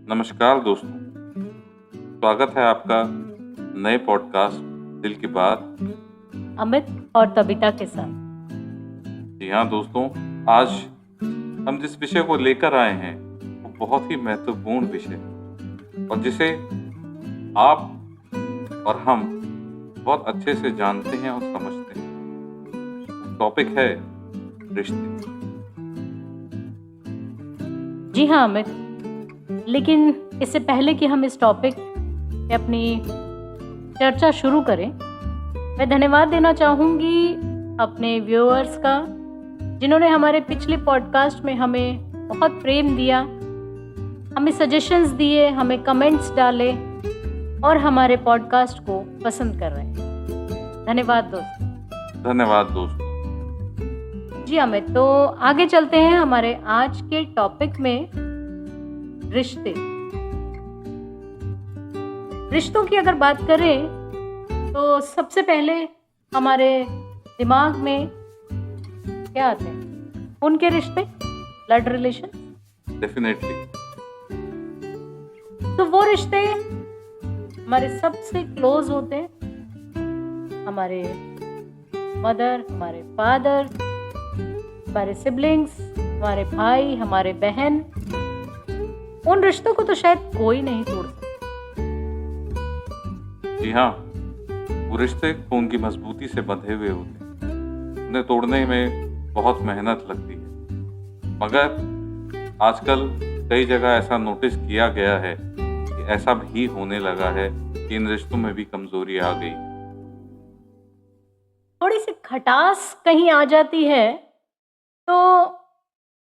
नमस्कार दोस्तों, स्वागत है आपका नए पॉडकास्ट दिल की बात। अमित और तबिता के साथ। जी हाँ दोस्तों, आज हम जिस विषय को लेकर आए हैं वो बहुत ही महत्वपूर्ण विषय और जिसे आप और हम बहुत अच्छे से जानते हैं और समझते हैं। टॉपिक है रिश्ते। जी हाँ अमित, लेकिन इससे पहले कि हम इस टॉपिक पे अपनी चर्चा शुरू करें, मैं धन्यवाद देना चाहूँगी अपने व्यूअर्स का, जिन्होंने हमारे पिछले पॉडकास्ट में हमें बहुत प्रेम दिया, हमें सजेशंस दिए, हमें कमेंट्स डाले और हमारे पॉडकास्ट को पसंद कर रहे हैं। धन्यवाद दोस्तों। धन्यवाद दोस्तों। जी अमित, तो आगे चलते हैं हमारे आज के टॉपिक में, रिश्ते। रिश्तों की अगर बात करें तो सबसे पहले हमारे दिमाग में क्या आते हैं? उनके रिश्ते, ब्लड रिलेशन। डेफिनेटली। तो वो रिश्ते हमारे सबसे क्लोज होते हैं, हमारे मदर, हमारे फादर, हमारे सिबलिंग्स, हमारे भाई, हमारे बहन। उन रिश्तों को तो शायद कोई नहीं तोड़ सकता। जी हाँ, वो रिश्ते खून की मजबूती से बंधे हुए होते हैं। उन्हें तोड़ने में बहुत मेहनत लगती है, मगर आजकल कई जगह ऐसा नोटिस किया गया है कि ऐसा भी होने लगा है कि इन रिश्तों में भी कमजोरी आ गई। थोड़ी सी खटास कहीं आ जाती है तो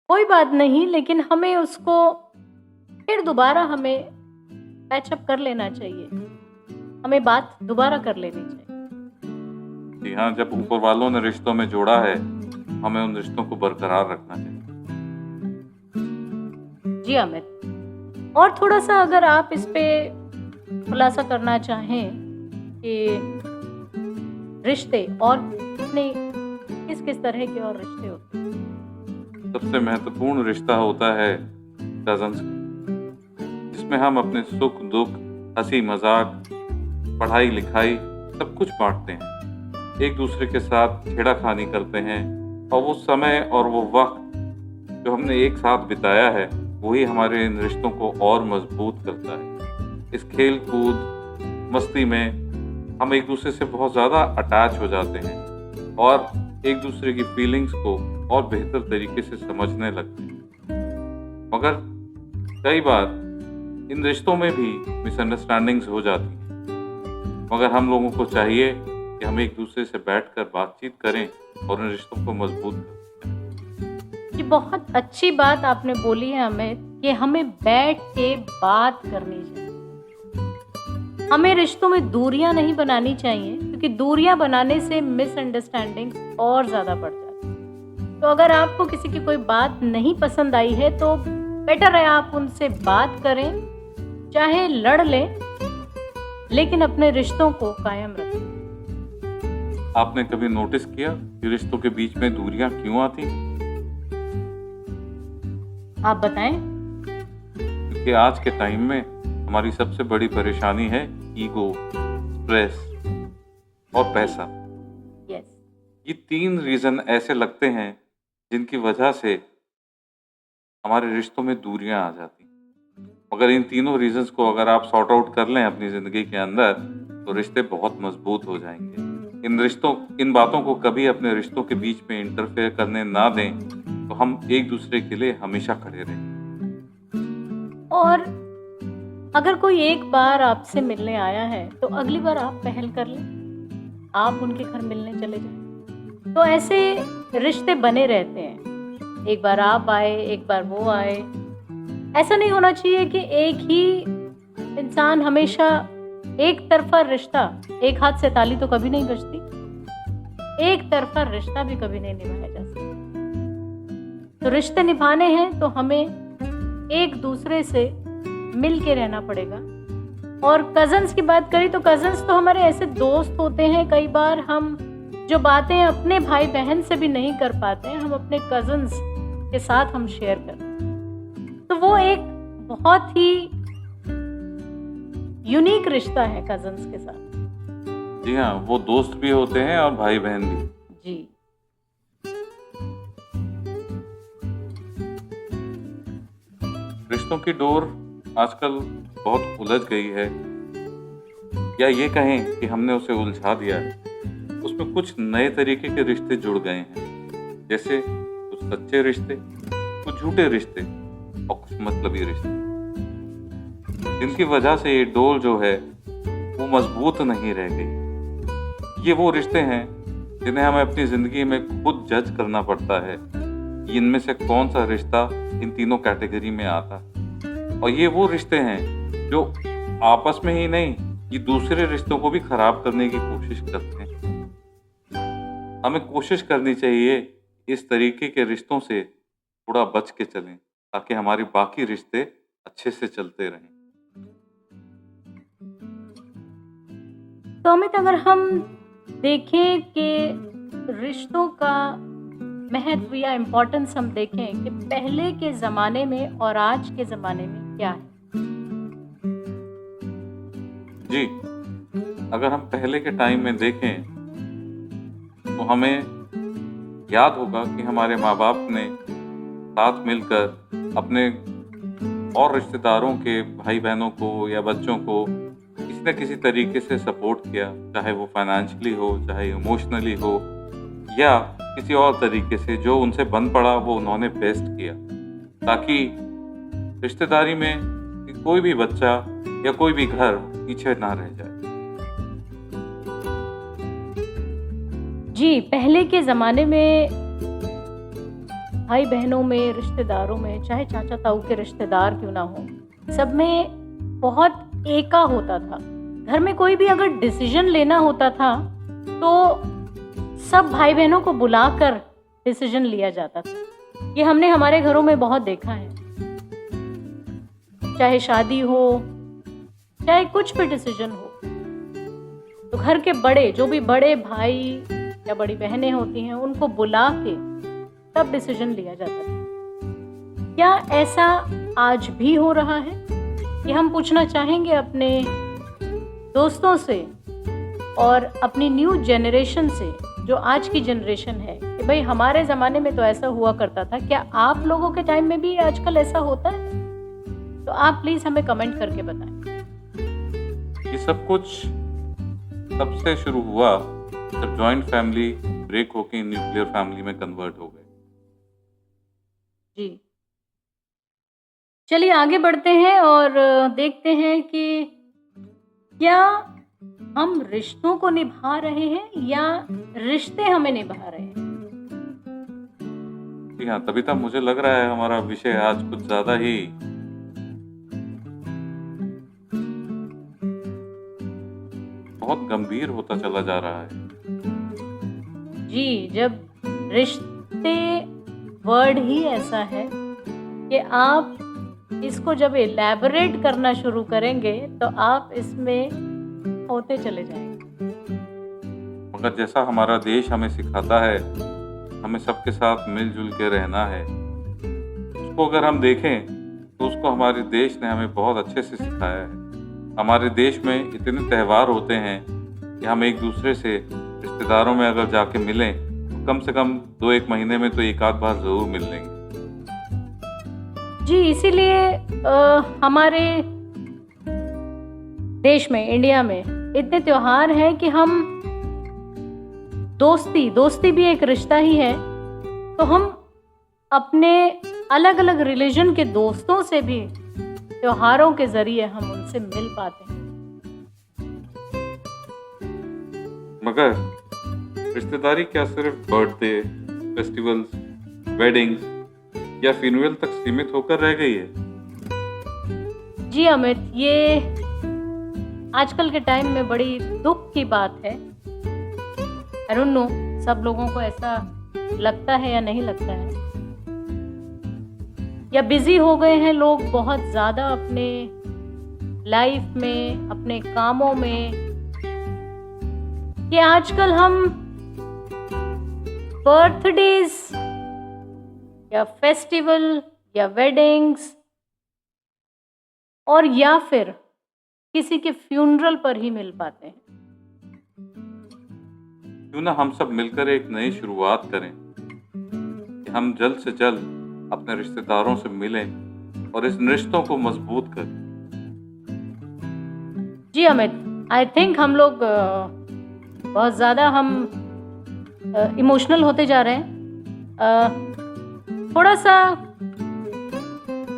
कोई बात नहीं, लेकिन हमें उसको फिर दोबारा हमें पैचअप कर लेना चाहिए, हमें बात दोबारा कर लेनी चाहिए। जी हाँ, जब ऊपर वालों ने रिश्तों में जोड़ा है, हमें उन रिश्तों को बरकरार रखना चाहिए। जी अमित, और थोड़ा सा अगर आप इस पे खुलासा करना चाहें कि रिश्ते और किस किस तरह के और रिश्ते होते हैं? सबसे महत्वपूर्ण रिश्ता होता है कजन्स, जिसमें हम अपने सुख दुख, हंसी मजाक, पढ़ाई लिखाई सब कुछ बांटते हैं, एक दूसरे के साथ छेड़ाखानी करते हैं और वो समय और वो वक्त जो हमने एक साथ बिताया है वही हमारे इन रिश्तों को और मजबूत करता है। इस खेल कूद मस्ती में हम एक दूसरे से बहुत ज़्यादा अटैच हो जाते हैं और एक दूसरे की फीलिंग्स को और बेहतर तरीके से समझने लगते हैं। मगर कई बार इन रिश्तों में भी मिसअंडरस्टैंडिंग्स हो जाती हैं, मगर हम लोगों को चाहिए कि हम एक दूसरे से बैठकर बातचीत करें और इन रिश्तों को मजबूत करें। ये बहुत अच्छी बात आपने बोली है अमित, कि हमें बैठ के बात करनी चाहिए। हमें रिश्तों में दूरियां नहीं बनानी चाहिए, क्योंकि दूरियां बनाने से मिसअंडरस्टैंडिंग और ज़्यादा बढ़ जाती है। तो अगर आपको किसी की कोई बात नहीं पसंद आई है तो बेटर है आप उनसे बात करें, चाहे लड़ लें, लेकिन अपने रिश्तों को कायम रखें। आपने कभी नोटिस किया कि रिश्तों के बीच में दूरियां क्यों आती? आप बताएं। क्योंकि आज के टाइम में हमारी सबसे बड़ी परेशानी है ईगो, स्ट्रेस और पैसा। यस। ये 3 रीजन ऐसे लगते हैं जिनकी वजह से हमारे रिश्तों में दूरियां आ जाती हैं। मगर इन तीनों रीजंस को अगर आप सॉर्ट आउट कर लें अपनी ज़िंदगी के अंदर तो रिश्ते बहुत मजबूत हो जाएंगे। इन बातों को कभी अपने रिश्तों के बीच में इंटरफेयर करने ना दें, तो हम एक दूसरे के लिए हमेशा खड़े रहें। और अगर कोई एक बार आपसे मिलने आया है तो अगली बार आप पहल कर लें, आप उनके घर मिलने चले जाएं। तो ऐसे रिश्ते बने रहते हैं, एक बार आप आए, एक बार वो आए। ऐसा नहीं होना चाहिए कि एक ही इंसान हमेशा एक तरफा रिश्ता, एक हाथ से ताली तो कभी नहीं बजती, एक तरफा रिश्ता भी कभी नहीं निभाया जा सकता। तो रिश्ते निभाने हैं तो हमें एक दूसरे से मिल के रहना पड़ेगा। और कजन्स की बात करें तो कजन्स तो हमारे ऐसे दोस्त होते हैं, कई बार हम जो बातें अपने भाई बहन से भी नहीं कर पाते हैं, हम अपने कजन्स के साथ हम शेयर करते हैं। तो वो एक बहुत ही यूनिक रिश्ता है कजन्स के साथ। जी हाँ, वो दोस्त भी होते हैं और भाई बहन भी। जी। रिश्तों की डोर आजकल बहुत उलझ गई है, या ये कहें कि हमने उसे उलझा दिया है। उसमें कुछ नए तरीके के रिश्ते जुड़ गए हैं, जैसे कुछ सच्चे रिश्ते, कुछ झूठे रिश्ते और कुछ मतलबी रिश्ते, जिनकी वजह से ये डोर जो है वो मजबूत नहीं रह गई। ये वो रिश्ते हैं जिन्हें हमें अपनी जिंदगी में खुद जज करना पड़ता है, इनमें से कौन सा रिश्ता इन तीनों कैटेगरी में आता है। और ये वो रिश्ते हैं जो आपस में ही नहीं, ये दूसरे रिश्तों को भी खराब करने की कोशिश करते हैं। हमें कोशिश करनी चाहिए इस तरीके के रिश्तों से थोड़ा बच के चलें, ताकि हमारे बाकी रिश्ते अच्छे से चलते रहें। तो अमित, अगर हम देखें कि रिश्तों का महत्व या इम्पोर्टेंस हम देखें कि पहले के ज़माने में और आज के ज़माने में क्या है? जी, अगर हम पहले के टाइम में देखें तो हमें याद होगा कि हमारे माँ बाप ने साथ मिलकर अपने और रिश्तेदारों के भाई बहनों को या बच्चों को किसी न किसी तरीके से सपोर्ट किया, चाहे वो फाइनेंशियली हो, चाहे इमोशनली हो, या किसी और तरीके से जो उनसे बन पड़ा वो उन्होंने बेस्ट किया, ताकि रिश्तेदारी में कोई भी बच्चा या कोई भी घर पीछे ना रह जाए। जी, पहले के ज़माने में भाई बहनों में, रिश्तेदारों में, चाहे चाचा ताऊ के रिश्तेदार क्यों ना हो, सब में बहुत एका होता था। घर में कोई भी अगर डिसीजन लेना होता था तो सब भाई बहनों को बुलाकर डिसीजन लिया जाता था। ये हमने हमारे घरों में बहुत देखा है। चाहे शादी हो, चाहे कुछ भी डिसीजन हो, तो घर के बड़े, जो भी बड़े भाई या बड़ी बहनें होती हैं, उनको बुला के तब डिसीजन लिया जाता था। क्या ऐसा आज भी हो रहा है? ये हम पूछना चाहेंगे अपने दोस्तों से और अपनी न्यू जनरेशन से, जो आज की जनरेशन है, कि भाई हमारे ज़माने में तो ऐसा हुआ करता था। क्या आप लोगों के टाइम में भी आजकल ऐसा होता है? तो आप प्लीज़ हमें कमेंट करके बताएं। ये सब कुछ तब से शुरू हुआ जब जॉइंट फैमिली ब्रेक होकर न्यूक्लियर फैमिली में कन्वर्ट हो गए। जी, चलिए आगे बढ़ते हैं और देखते हैं कि क्या हम रिश्तों को निभा रहे हैं या रिश्ते हमें निभा रहे हैं। जी हाँ, तभी तो मुझे लग रहा है हमारा विषय आज कुछ ज्यादा ही बहुत गंभीर होता चला जा रहा है। जी, जब रिश्ते वर्ड ही ऐसा है कि आप इसको जब एलैबोरेट करना शुरू करेंगे तो आप इसमें होते चले जाएंगे। मगर जैसा हमारा देश हमें सिखाता है, हमें सबके साथ मिलजुल के रहना है, उसको अगर हम देखें तो उसको हमारे देश ने हमें बहुत अच्छे से सिखाया है। हमारे देश में इतने त्यौहार होते हैं कि हम एक दूसरे से रिश्तेदारों में अगर जाके मिलें तो कम से कम 2-1 महीने में तो एक आध बार जरूर मिल लेंगे। जी, इसीलिए हमारे देश में, इंडिया में इतने त्योहार हैं कि हम दोस्ती भी एक रिश्ता ही है, तो हम अपने अलग अलग रिलीजन के दोस्तों से भी त्योहारों के जरिए हम उनसे मिल पाते हैं। मगर रिश्तेदारी क्या सिर्फ बर्थडे, फेस्टिवल्स, वेडिंग्स या फ्यूनरल तक सीमित होकर रह गई है? जी अमित, ये आजकल के टाइम में बड़ी दुख की बात है। आई डोंट नो सब लोगों को ऐसा लगता है या नहीं लगता है, या बिजी हो गए हैं लोग बहुत ज़्यादा अपने लाइफ में, अपने कामों में, कि आजकल हम बर्थडेज या फेस्टिवल या वेडिंग्स और या फिर किसी के फ्यूनरल पर ही मिल पाते हैं। क्यों ना हम सब मिलकर एक नई शुरुआत करें कि हम जल्द से जल्द अपने रिश्तेदारों से मिलें और इस रिश्तों को मजबूत करें। जी अमित, आई थिंक हम लोग बहुत ज़्यादा हम इमोशनल होते जा रहे हैं। थोड़ा सा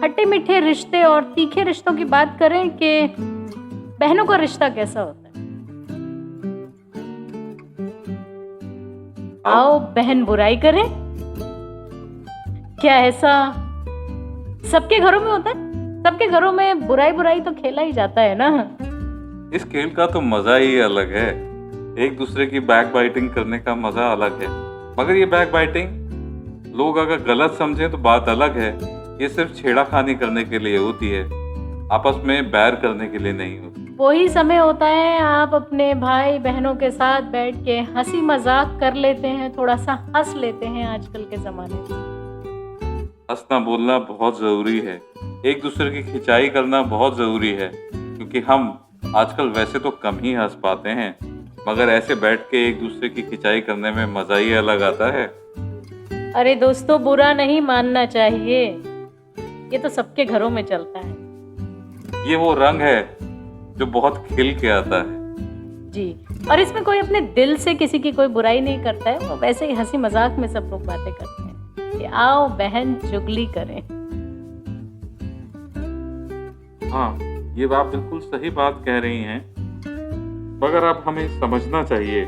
खट्टे मीठे रिश्ते और तीखे रिश्तों की बात करें कि बहनों का रिश्ता कैसा होता है। आओ बहन बुराई करें। क्या ऐसा सबके घरों में होता है? सबके घरों में बुराई बुराई तो खेला ही जाता है ना। इस खेल का तो मजा ही अलग है। एक दूसरे की बैक बाइटिंग करने का मजा अलग है, मगर ये बैक बाइटिंग लोग अगर गलत समझें तो बात अलग है। ये सिर्फ छेड़ाखानी करने के लिए होती है, आपस में बैर करने के लिए नहीं होती। वही समय होता है आप अपने भाई बहनों के साथ बैठ के हंसी मजाक कर लेते हैं, थोड़ा सा हंस लेते हैं। आजकल के जमाने में हंसना बोलना बहुत जरूरी है, एक दूसरे की खिंचाई करना बहुत जरूरी है, क्योंकि हम आजकल वैसे तो कम ही हंस पाते हैं, मगर ऐसे बैठ के एक दूसरे की खिंचाई करने में मजा ही अलग आता है। अरे दोस्तों, बुरा नहीं मानना चाहिए, ये तो सबके घरों में चलता है। ये वो रंग है जो बहुत खिल के आता है। जी, और इसमें कोई अपने दिल से किसी की कोई बुराई नहीं करता है, वो वैसे ही हंसी मजाक में सब लोग बातें करते हैं कि आओ बहन चुगली करें। हाँ, ये आप बिल्कुल सही बात कह रही हैं, मगर अब हमें समझना चाहिए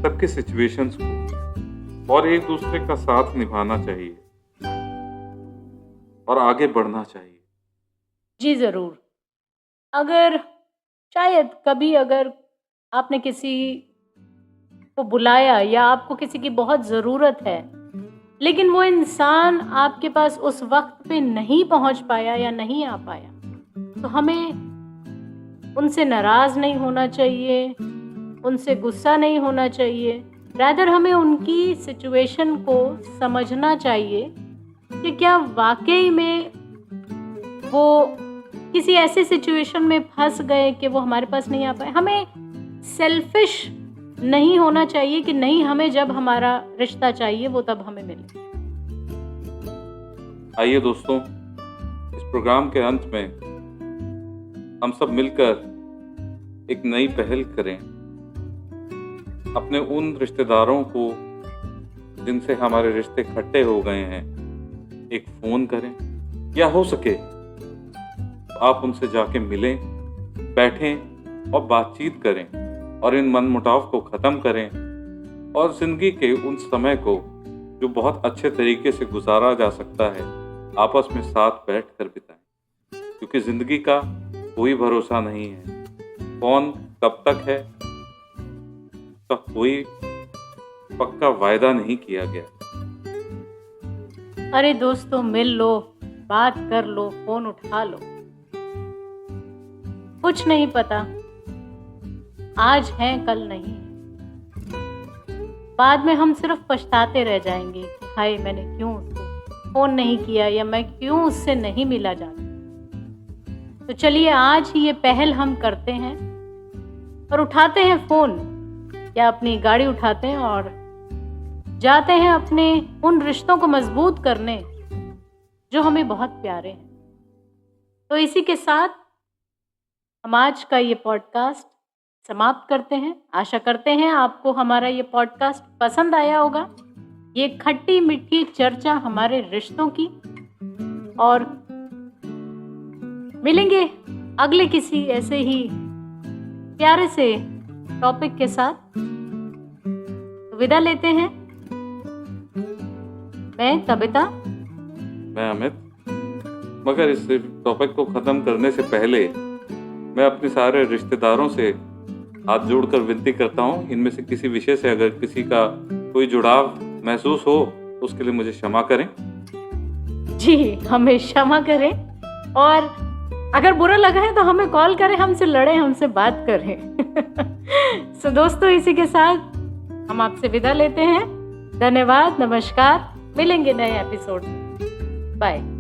सबके सिचुएशंस को और एक दूसरे का साथ निभाना चाहिए और आगे बढ़ना चाहिए। जी ज़रूर। अगर शायद कभी अगर आपने किसी को बुलाया या आपको किसी की बहुत ज़रूरत है, लेकिन वो इंसान आपके पास उस वक्त पे नहीं पहुंच पाया या नहीं आ पाया, तो हमें उनसे नाराज़ नहीं होना चाहिए, उनसे गुस्सा नहीं होना चाहिए। रादर हमें उनकी सिचुएशन को समझना चाहिए कि क्या वाकई में वो किसी ऐसे सिचुएशन में फंस गए कि वो हमारे पास नहीं आ पाए। हमें सेल्फिश नहीं होना चाहिए कि नहीं, हमें जब हमारा रिश्ता चाहिए वो तब हमें मिले। आइए दोस्तों, इस प्रोग्राम के अंत में हम सब मिलकर एक नई पहल करें। अपने उन रिश्तेदारों को जिनसे हमारे रिश्ते खट्टे हो गए हैं एक फ़ोन करें, या हो सके आप उनसे जाके मिलें, बैठें और बातचीत करें और इन मनमुटाव को ख़त्म करें और ज़िंदगी के उन समय को जो बहुत अच्छे तरीके से गुजारा जा सकता है आपस में साथ बैठकर बिताएं, क्योंकि ज़िंदगी का कोई भरोसा नहीं है। कौन कब तक है का कोई पक्का वायदा नहीं किया गया। अरे दोस्तों, मिल लो, बात कर लो, फोन उठा लो। कुछ नहीं पता, आज है कल नहीं। बाद में हम सिर्फ पछताते रह जाएंगे कि हाय मैंने क्यों उसको फोन नहीं किया या मैं क्यों उससे नहीं मिला जाता। तो चलिए आज ही ये पहल हम करते हैं और उठाते हैं फोन या अपनी गाड़ी उठाते हैं और जाते हैं अपने उन रिश्तों को मजबूत करने जो हमें बहुत प्यारे हैं। तो इसी के साथ हम आज का ये पॉडकास्ट समाप्त करते हैं। आशा करते हैं आपको हमारा ये पॉडकास्ट पसंद आया होगा, ये खट्टी मीठी चर्चा हमारे रिश्तों की। और मिलेंगे अगले किसी ऐसे ही प्यारे से टॉपिक के साथ। तो विदा लेते हैं। मैं कविता, मैं अमित। मगर इस टॉपिक को ख़त्म करने से पहले मैं अपने सारे रिश्तेदारों से हाथ जोड़कर विनती करता हूँ, इनमें से किसी विषय से अगर किसी का कोई जुड़ाव महसूस हो उसके लिए मुझे क्षमा करें। जी हमें क्षमा करें, और अगर बुरा लगा है तो हमें कॉल करें, हमसे लड़ें, हमसे बात करें। सो दोस्तों, इसी के साथ हम आपसे विदा लेते हैं। धन्यवाद, नमस्कार, मिलेंगे नए एपिसोड में। बाय।